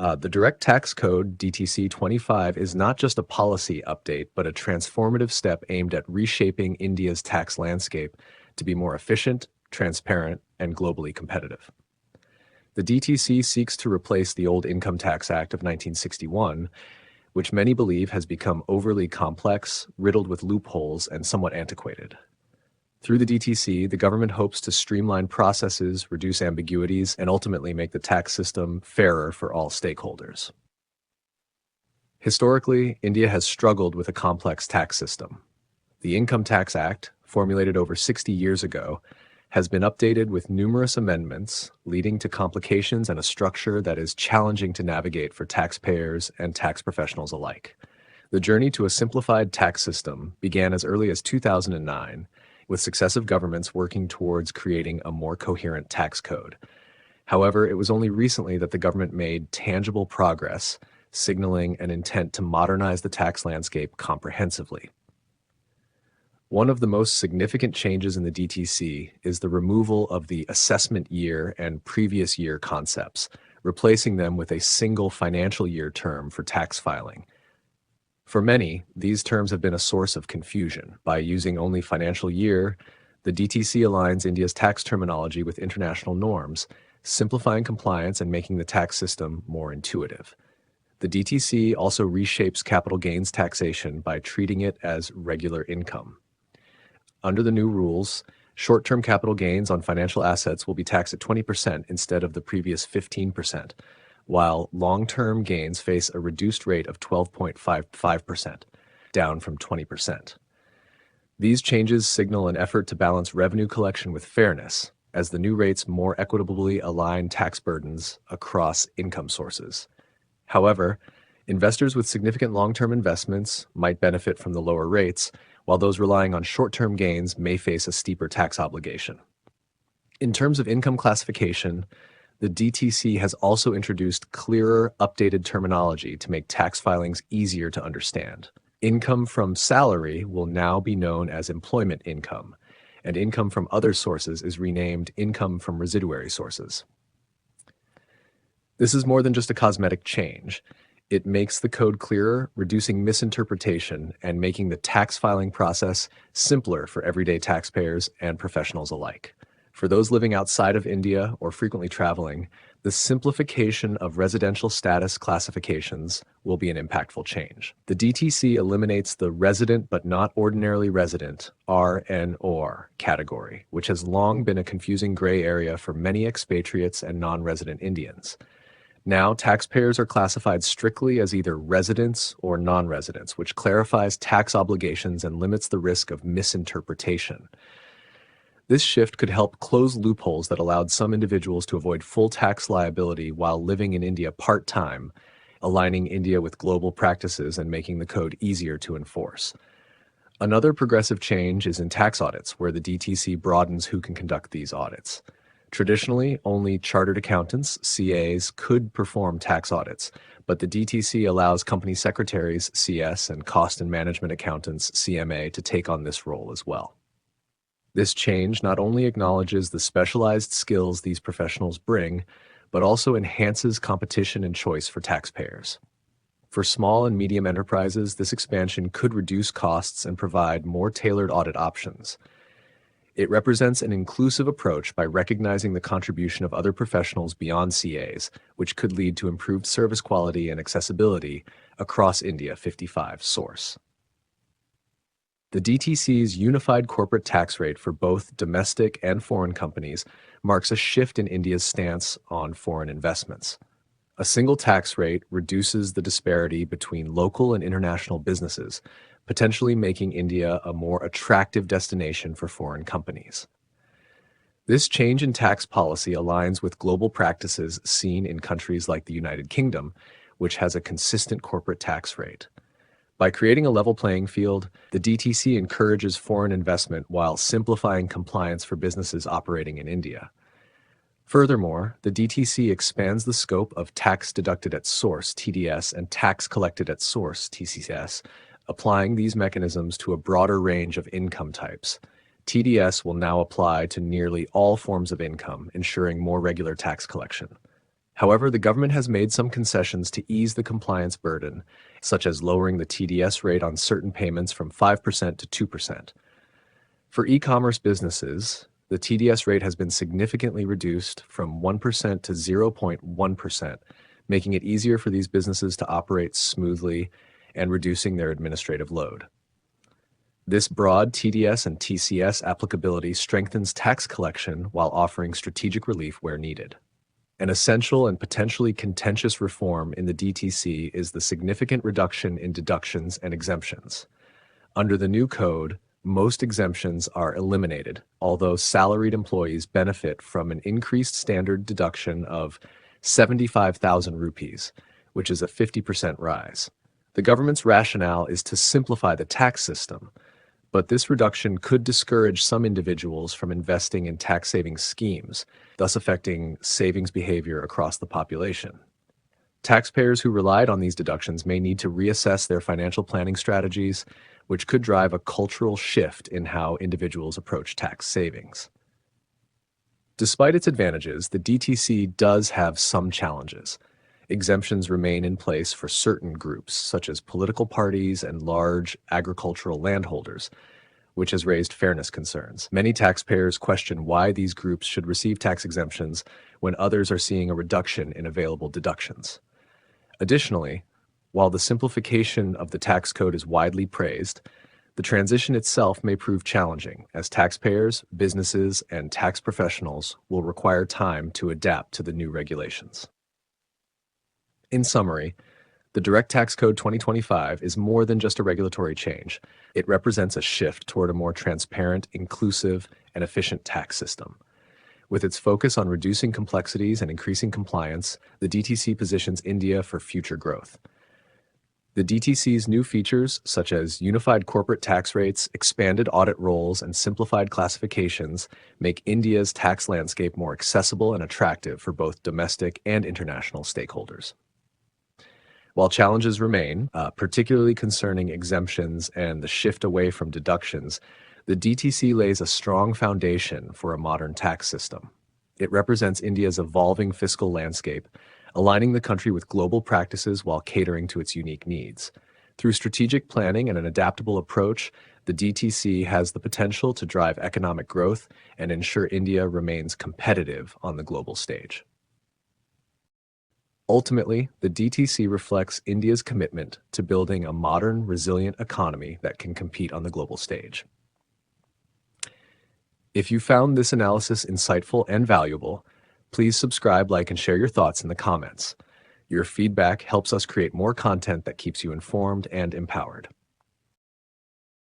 The Direct Tax Code, DTC 25, is not just a policy update, but a transformative step aimed at reshaping India's tax landscape to be more efficient, transparent, and globally competitive. The DTC seeks to replace the old Income Tax Act of 1961, which many believe has become overly complex, riddled with loopholes, and somewhat antiquated. Through the DTC, the government hopes to streamline processes, reduce ambiguities, and ultimately make the tax system fairer for all stakeholders. Historically, India has struggled with a complex tax system. The Income Tax Act, formulated over 60 years ago, has been updated with numerous amendments, leading to complications and a structure that is challenging to navigate for taxpayers and tax professionals alike. The journey to a simplified tax system began as early as 2009, with successive governments working towards creating a more coherent tax code. However, it was only recently that the government made tangible progress, signaling an intent to modernize the tax landscape comprehensively. One of the most significant changes in the DTC is the removal of the assessment year and previous year concepts, replacing them with a single financial year term for tax filing. For many, these terms have been a source of confusion. By using only financial year, the DTC aligns India's tax terminology with international norms, simplifying compliance and making the tax system more intuitive. The DTC also reshapes capital gains taxation by treating it as regular income. Under the new rules, short-term capital gains on financial assets will be taxed at 20% instead of the previous 15%. While long-term gains face a reduced rate of 12.55%, down from 20%. These changes signal an effort to balance revenue collection with fairness, as the new rates more equitably align tax burdens across income sources. However, investors with significant long-term investments might benefit from the lower rates, while those relying on short-term gains may face a steeper tax obligation. In terms of income classification, the DTC has also introduced clearer, updated terminology to make tax filings easier to understand. Income from salary will now be known as employment income, and income from other sources is renamed income from residuary sources. This is more than just a cosmetic change. It makes the code clearer, reducing misinterpretation and making the tax filing process simpler for everyday taxpayers and professionals alike. For those living outside of India or frequently traveling, the simplification of residential status classifications will be an impactful change. The DTC eliminates the resident but not ordinarily resident (RNOR) category, which has long been a confusing gray area for many expatriates and non-resident Indians. Now, taxpayers are classified strictly as either residents or non-residents, which clarifies tax obligations and limits the risk of misinterpretation. This shift could help close loopholes that allowed some individuals to avoid full tax liability while living in India part-time, aligning India with global practices and making the code easier to enforce. Another progressive change is in tax audits, where the DTC broadens who can conduct these audits. Traditionally, only chartered accountants, CAs, could perform tax audits, but the DTC allows company secretaries, CS, and cost and management accountants, CMA, to take on this role as well. This change not only acknowledges the specialized skills these professionals bring, but also enhances competition and choice for taxpayers. For small and medium enterprises, this expansion could reduce costs and provide more tailored audit options. It represents an inclusive approach by recognizing the contribution of other professionals beyond CAs, which could lead to improved service quality and accessibility across India 55 source. The DTC's unified corporate tax rate for both domestic and foreign companies marks a shift in India's stance on foreign investments. A single tax rate reduces the disparity between local and international businesses, potentially making India a more attractive destination for foreign companies. This change in tax policy aligns with global practices seen in countries like the United Kingdom, which has a consistent corporate tax rate. By creating a level playing field, the DTC encourages foreign investment while simplifying compliance for businesses operating in India. Furthermore, the DTC expands the scope of tax deducted at source (TDS) and tax collected at source (TCS), applying these mechanisms to a broader range of income types. TDS will now apply to nearly all forms of income, ensuring more regular tax collection. However, the government has made some concessions to ease the compliance burden, such as lowering the TDS rate on certain payments from 5% to 2%. For e-commerce businesses, the TDS rate has been significantly reduced from 1% to 0.1%, making it easier for these businesses to operate smoothly and reducing their administrative load. This broad TDS and TCS applicability strengthens tax collection while offering strategic relief where needed. An essential and potentially contentious reform in the DTC is the significant reduction in deductions and exemptions. Under the new code, most exemptions are eliminated, although salaried employees benefit from an increased standard deduction of 75,000 rupees, which is a 50% rise. The government's rationale is to simplify the tax system, but this reduction could discourage some individuals from investing in tax savings schemes, thus affecting savings behavior across the population. Taxpayers who relied on these deductions may need to reassess their financial planning strategies, which could drive a cultural shift in how individuals approach tax savings. Despite its advantages, the DTC does have some challenges. Exemptions remain in place for certain groups, such as political parties and large agricultural landholders, which has raised fairness concerns. Many taxpayers question why these groups should receive tax exemptions when others are seeing a reduction in available deductions. Additionally, while the simplification of the tax code is widely praised, the transition itself may prove challenging, as taxpayers, businesses, and tax professionals will require time to adapt to the new regulations. In summary, the Direct Tax Code 2025 is more than just a regulatory change. It represents a shift toward a more transparent, inclusive, and efficient tax system. With its focus on reducing complexities and increasing compliance, the DTC positions India for future growth. The DTC's new features, such as unified corporate tax rates, expanded audit roles, and simplified classifications, make India's tax landscape more accessible and attractive for both domestic and international stakeholders. While challenges remain, particularly concerning exemptions and the shift away from deductions, the DTC lays a strong foundation for a modern tax system. It represents India's evolving fiscal landscape, aligning the country with global practices while catering to its unique needs. Through strategic planning and an adaptable approach, the DTC has the potential to drive economic growth and ensure India remains competitive on the global stage. Ultimately, the DTC reflects India's commitment to building a modern, resilient economy that can compete on the global stage. If you found this analysis insightful and valuable, please subscribe, like, and share your thoughts in the comments. Your feedback helps us create more content that keeps you informed and empowered.